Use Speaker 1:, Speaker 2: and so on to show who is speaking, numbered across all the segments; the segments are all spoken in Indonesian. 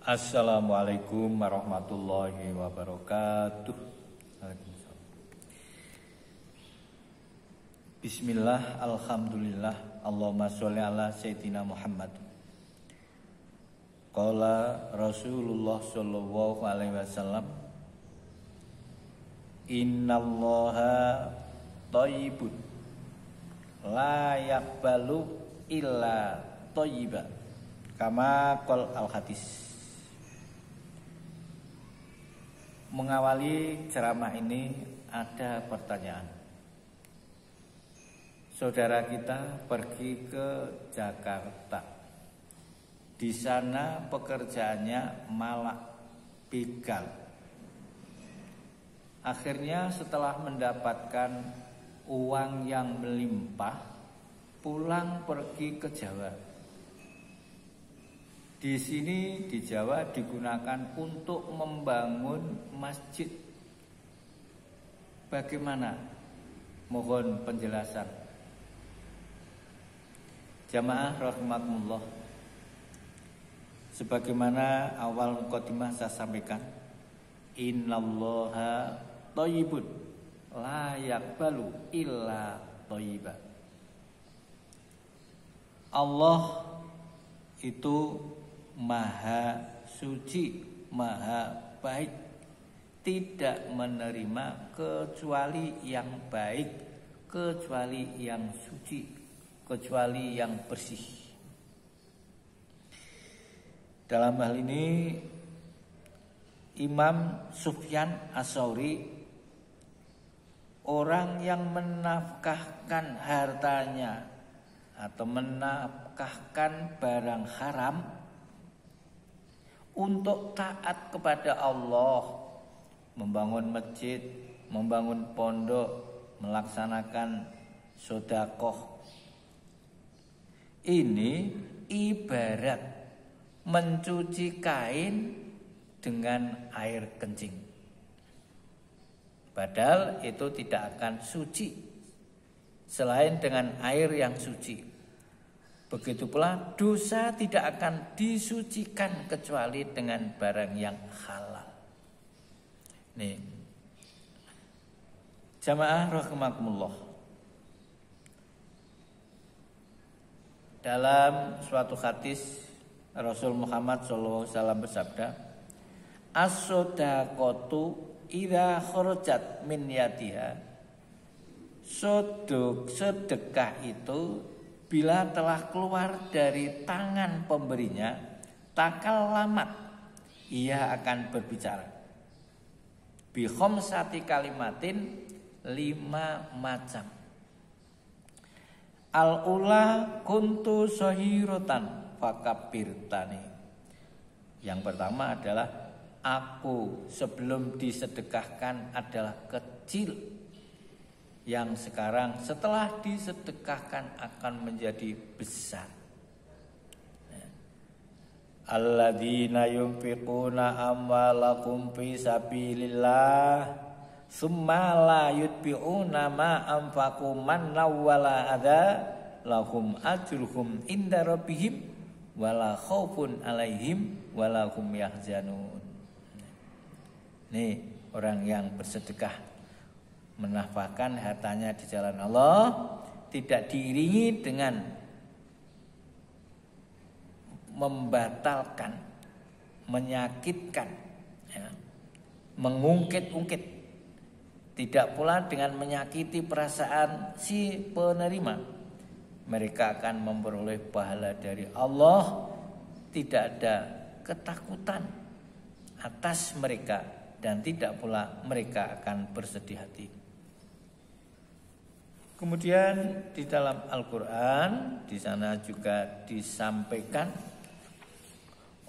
Speaker 1: Assalamualaikum warahmatullahi wabarakatuh. Waalaikumsalam. Bismillah, alhamdulillah, Allahumma sholli ala Sayyidina Muhammad. Qala Rasulullah sallallahu alaihi wasallam, innallaha thayyibun la yaqbalu illa thayyiba, kama qol al-hadis. Mengawali ceramah ini ada pertanyaan. Saudara kita pergi ke Jakarta. Di sana pekerjaannya malak begal. Akhirnya setelah mendapatkan uang yang melimpah, pulang pergi ke Jawa. Di sini di Jawa digunakan untuk membangun masjid. Bagaimana? Mohon penjelasan. Jamaah rahimakumullah. Sebagaimana awal mukadimah saya sampaikan, innallaha thayyibun la yaqbalu illa thayyiba. Allah itu Maha suci, maha baik, tidak menerima kecuali yang baik, kecuali yang suci, kecuali yang bersih. Dalam hal ini Imam Sufyan Ats-Tsauri, orang yang menafkahkan hartanya atau menafkahkan barang haram untuk taat kepada Allah, membangun masjid, membangun pondok, melaksanakan sedekah. Ini ibarat mencuci kain dengan air kencing. Padahal itu tidak akan suci selain dengan air yang suci. Begitu pula dosa tidak akan disucikan kecuali dengan barang yang halal. Nih, jamaah rahimakumullah. Dalam suatu hadis Rasul Muhammad SAW bersabda, as-shadaqatu idza kharajat min yadiha. Sedekah itu bila telah keluar dari tangan pemberinya, takalamat, ia akan berbicara. Bi khamsati kalimatin, 5 macam. Al-ula kuntu shahiratan fakabbirtani. Yang pertama adalah aku sebelum disedekahkan adalah kecil, yang sekarang setelah disedekahkan akan menjadi besar. Alladzina yunfiquna amwalakum fi sabilillah summa la yutbi'una ma anfaqu mannaw wala adza lahum ajruhum inda rabbihim wala khaufun alaihim wala hum yahzanun. Nih orang yang bersedekah, menafkahkan hartanya di jalan Allah, tidak diiringi dengan membatalkan, menyakitkan, ya, mengungkit-ungkit, tidak pula dengan menyakiti perasaan si penerima. Mereka akan memperoleh pahala dari Allah, tidak ada ketakutan atas mereka, dan tidak pula mereka akan bersedih hati. Kemudian di dalam Al-Quran, di sana juga disampaikan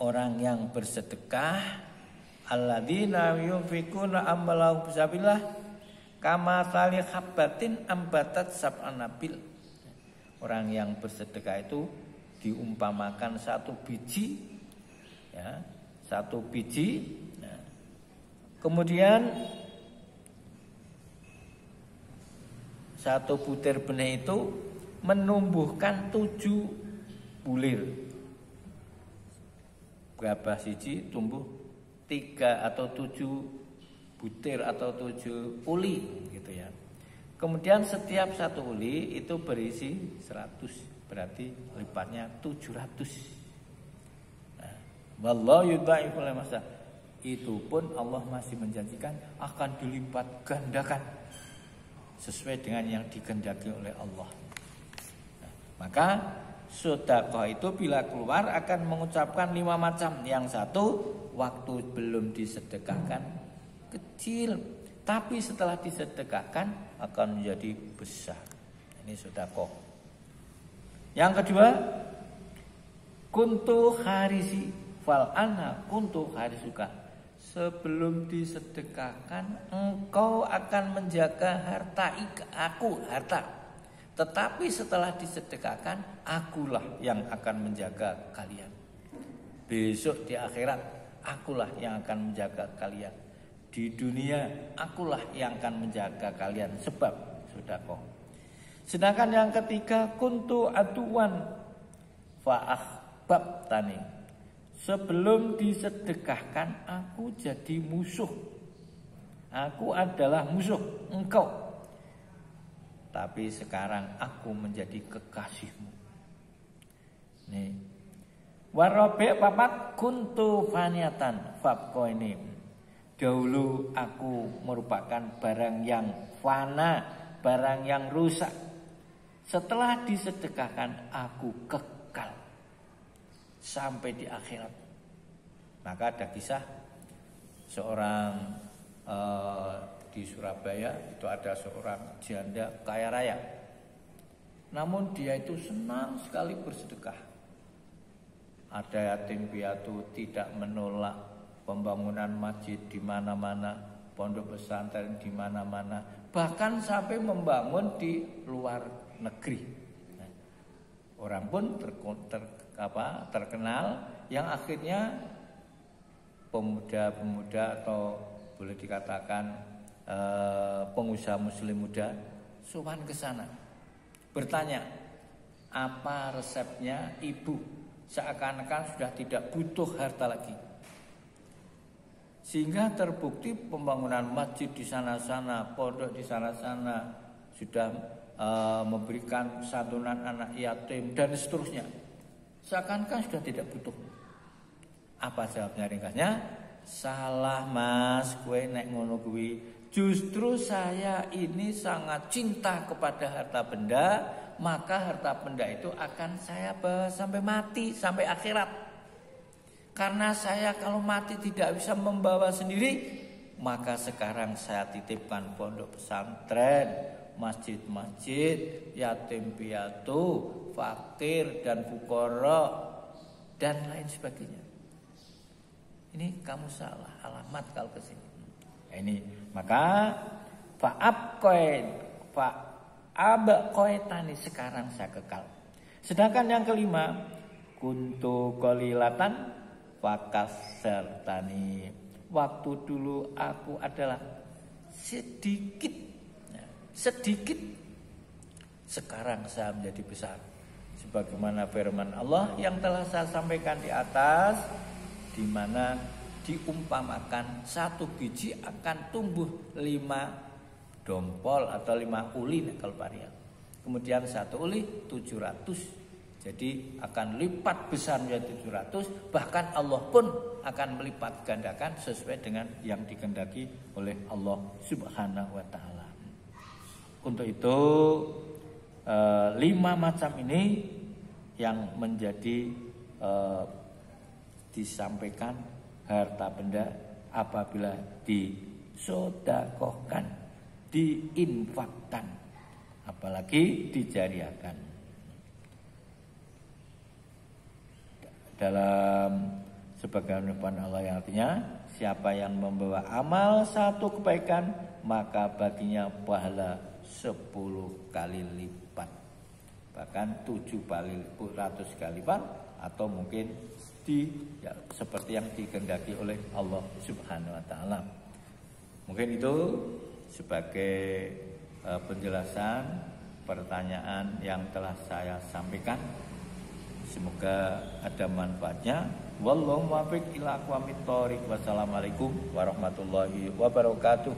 Speaker 1: orang yang bersedekah, alladzina yunfiquna amwalahum fisabilillah kamathali habbatin ambatat sab'anabil. Orang yang bersedekah itu diumpamakan satu biji, ya, satu biji. Nah, kemudian satu butir benih itu menumbuhkan 7 bulir. gabah siji tumbuh 3 atau 7 butir atau 7 uli gitu ya. Kemudian setiap satu uli itu berisi 100, berarti lipatnya 700. Nah, wallahu yudha'ifu liman yasha. Itu pun Allah masih menjanjikan akan dilipat gandakan sesuai dengan yang dikehendaki oleh Allah. Nah, maka sedekah itu bila keluar akan mengucapkan 5 macam. Yang satu, waktu belum disedekahkan kecil, tapi setelah disedekahkan akan menjadi besar. Ini sedekah. Yang kedua, kuntu harisi fal ana kuntu harisuka. Sebelum disedekahkan engkau akan menjaga harta harta. Tetapi setelah disedekahkan akulah yang akan menjaga kalian. Besok di akhirat akulah yang akan menjaga kalian. Di dunia akulah yang akan menjaga kalian sebab sedekah. Sedangkan yang ketiga kuntu aduwan fa'ahbabtani. Sebelum disedekahkan aku jadi musuh. Aku adalah musuh engkau. Tapi sekarang aku menjadi kekasihmu. Nih. Warabe papat kuntu faniatan fabko ini. Dahulu aku merupakan barang yang fana, barang yang rusak. Setelah disedekahkan aku kekal sampai di akhirat. Maka ada kisah seorang di Surabaya itu ada seorang janda kaya raya. Namun dia itu senang sekali bersedekah. Ada yatim piatu tidak menolak pembangunan masjid di mana-mana, pondok pesantren di mana-mana, bahkan sampai membangun di luar negeri. Nah, orang pun terkenal yang akhirnya pemuda-pemuda atau boleh dikatakan pengusaha muslim muda sowan ke sana bertanya apa resepnya ibu, seakan-akan sudah tidak butuh harta lagi. Sehingga terbukti pembangunan masjid di sana-sana, pondok di sana-sana, sudah memberikan santunan anak yatim dan seterusnya. Seakan-akan sudah tidak butuh. Apa jawabnya ringkasnya? Salah mas, kue nek ngono kuwi. Justru saya ini sangat cinta kepada harta benda, maka harta benda itu akan saya bawa sampai mati, sampai akhirat. Karena saya kalau mati tidak bisa membawa sendiri, maka sekarang saya titipkan pondok pesantren, masjid-masjid, yatim piatu, fakir dan fukara dan lain sebagainya. Ini kamu salah alamat kalau ke sini. Ini maka fa'abqaitani sekarang saya kekal. Sedangkan yang kelima kuntu qalilatan fakasartani. Waktu dulu aku adalah sedikit. Sekarang saya menjadi besar. Sebagaimana firman Allah yang telah saya sampaikan di atas, di mana diumpamakan satu biji akan tumbuh 5 dompol atau 5 uli kalau varian. Kemudian satu uli 700. Jadi akan lipat besar menjadi 700. Bahkan Allah pun akan melipat gandakan sesuai dengan yang dikehendaki oleh Allah Subhanahu wa ta'ala. Untuk itu 5 macam ini yang menjadi disampaikan harta benda apabila disodakohkan, diinfakkan, apalagi dijariakan. Dalam sebagian firman Allah yang artinya siapa yang membawa amal satu kebaikan maka baginya pahala 10 kali lipat, bahkan 700 kali lipat, atau mungkin seperti yang dikehendaki oleh Allah Subhanahu wa ta'ala. Mungkin itu sebagai penjelasan pertanyaan yang telah saya sampaikan. Semoga ada manfaatnya. Wallahu muwaffiq ila aqwamit thoriq. Wassalamualaikum warahmatullahi wabarakatuh.